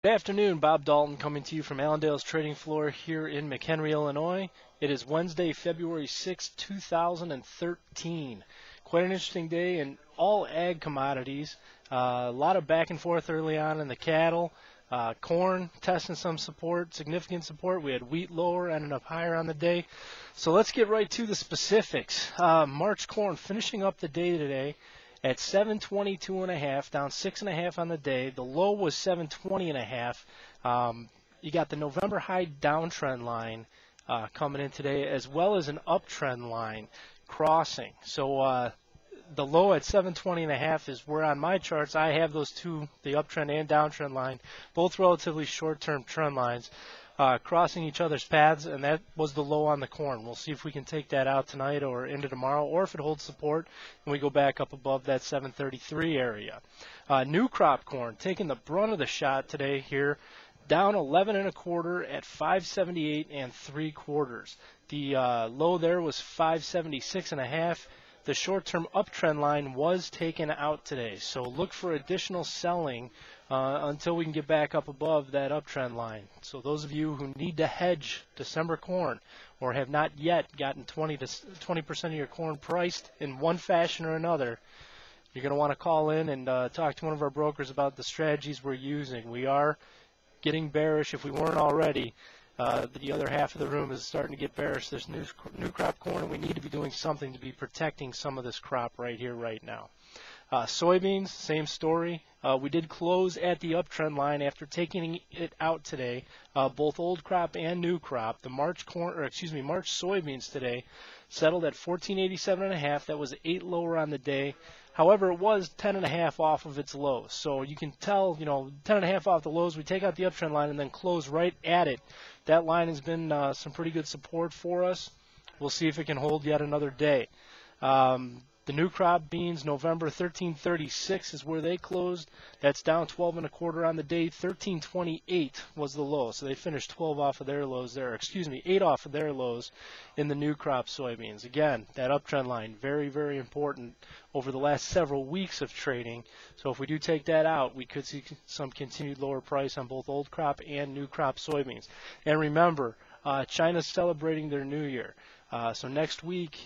Good afternoon, Bob Dalton coming to you from Allendale's trading floor here in McHenry, Illinois. It is Wednesday, February 6, 2013. Quite an interesting day in all ag commodities. A lot of back and forth early on in the cattle. Corn testing some support, significant support. We had wheat lower, ended up higher on the day. So let's get right to the specifics. March corn finishing up the day today at 722.5, down 6.5 on the day. The low was 720.5. You got the November high downtrend line coming in today, as well as an uptrend line crossing. So the low at 720.5 is where on my charts I have those two, the uptrend and downtrend line, both relatively short-term trend lines, crossing each other's paths, and that was the low on the corn. We'll see if we can take that out tonight or into tomorrow, or if it holds support and we go back up above that 733 area. New crop corn taking the brunt of the shot today here, down 11.25 at 578.75. The low there was 576.5. The short-term uptrend line was taken out today, so look for additional selling until we can get back up above that uptrend line. So those of you who need to hedge December corn or have not yet gotten 20% of your corn priced in one fashion or another, you're going to want to call in and talk to one of our brokers about the strategies we're using. We are getting bearish if we weren't already. The other half of the room is starting to get bearish. There's new crop corn, and we need to be doing something to be protecting some of this crop right here, right now. Soybeans, same story. We did close at the uptrend line after taking it out today, both old crop and new crop. The March soybeans today settled at 1487.5. That was 8 lower on the day. However, it was 10.5 off of its lows. So you can tell, 10.5 off the lows. We take out the uptrend line and then close right at it. That line has been some pretty good support for us. We'll see if it can hold yet another day. The new crop beans, November 1336 is where they closed. That's down 12.25 on the day. 1328 was the low. So they finished 12 off of their lows there. 8 off of their lows in the new crop soybeans. Again, that uptrend line, very, very important over the last several weeks of trading. So if we do take that out, we could see some continued lower price on both old crop and new crop soybeans. And remember, China's celebrating their new year. So next week,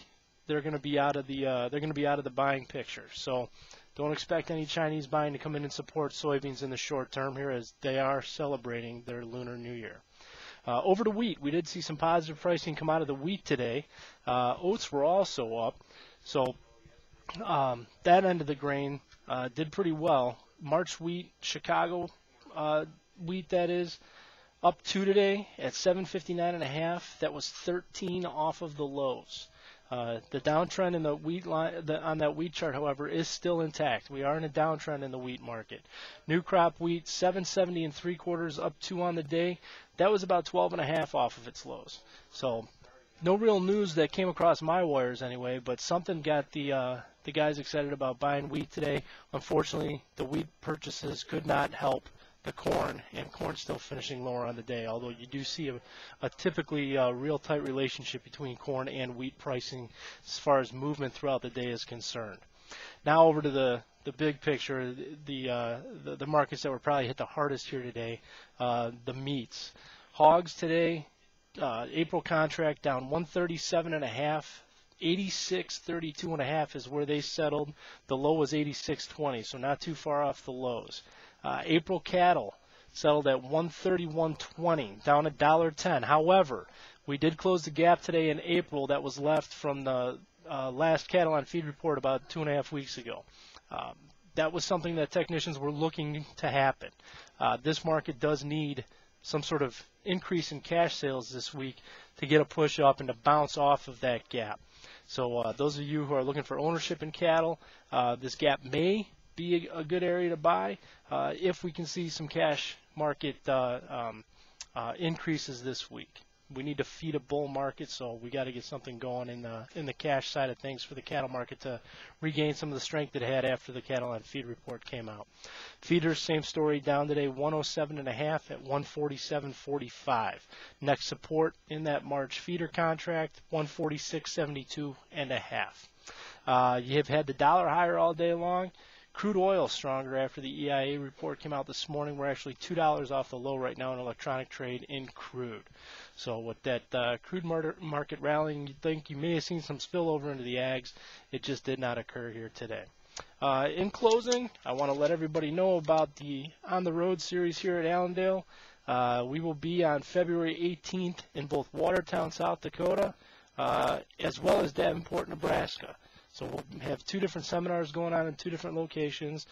they're going to be out of the buying picture. So don't expect any Chinese buying to come in and support soybeans in the short term here, as they are celebrating their Lunar New Year. Over to wheat, we did see some positive pricing come out of the wheat today. Oats were also up, so that end of the grain did pretty well. March wheat, Chicago wheat, that is, up 2 today at 759.5. That was 13 off of the lows. The downtrend in the wheat line on that wheat chart, however, is still intact. We are in a downtrend in the wheat market. New crop wheat, 770.75, up 2 on the day. That was about 12.5 off of its lows. So no real news that came across my wires anyway, but something got the guys excited about buying wheat today. Unfortunately, the wheat purchases could not help the corn, and corn still finishing lower on the day, although you do see a typically real tight relationship between corn and wheat pricing as far as movement throughout the day is concerned. Now over to the big picture, the markets that were probably hit the hardest here today, the meats. Hogs today, April contract down 137.5. 86.32.5 is where they settled. The low was 86.20, so not too far off the lows. April cattle settled at 131.20, down $1.10. However, we did close the gap today in April that was left from the last cattle on feed report about 2.5 weeks ago. That was something that technicians were looking to happen. This market does need some sort of increase in cash sales this week to get a push up and to bounce off of that gap. So those of you who are looking for ownership in cattle, this gap may be a good area to buy if we can see some cash market increases this week. We need to feed a bull market, so we got to get something going in the cash side of things for the cattle market to regain some of the strength it had after the cattle on feed report came out. Feeders, same story, down today 107.5 at 147.45. Next support in that March feeder contract, 146.72.5. You have had the dollar higher all day long. Crude oil stronger after the EIA report came out this morning. We're actually $2 off the low right now in electronic trade in crude. So with that crude market rallying, you'd think you may have seen some spillover into the ags. It just did not occur here today. In closing, I want to let everybody know about the On the Road series here at Allendale. We will be on February 18th in both Watertown, South Dakota, as well as Davenport, Nebraska. So we'll have 2 different seminars going on in 2 different locations.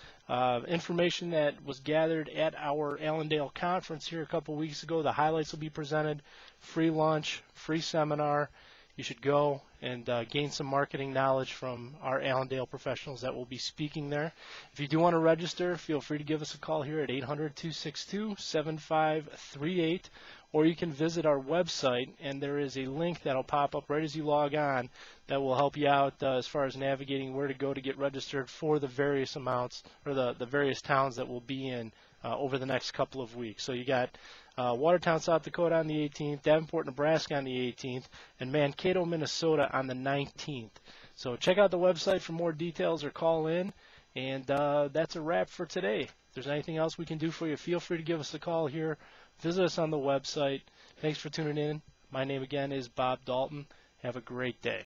Information that was gathered at our Allendale conference here a couple weeks ago. The highlights will be presented. Free lunch, free seminar. You should go and gain some marketing knowledge from our Allendale professionals that will be speaking there. If you do want to register, feel free to give us a call here at 800-262-7538, or you can visit our website, and there is a link that will pop up right as you log on that will help you out as far as navigating where to go to get registered for the various amounts or the various towns that we'll be in over the next couple of weeks. So you got Watertown, South Dakota on the 18th, Davenport, Nebraska on the 18th, and Mankato, Minnesota on the 19th. So check out the website for more details or call in. And that's a wrap for today. If there's anything else we can do for you, feel free to give us a call here. Visit us on the website. Thanks for tuning in. My name again is Bob Dalton. Have a great day.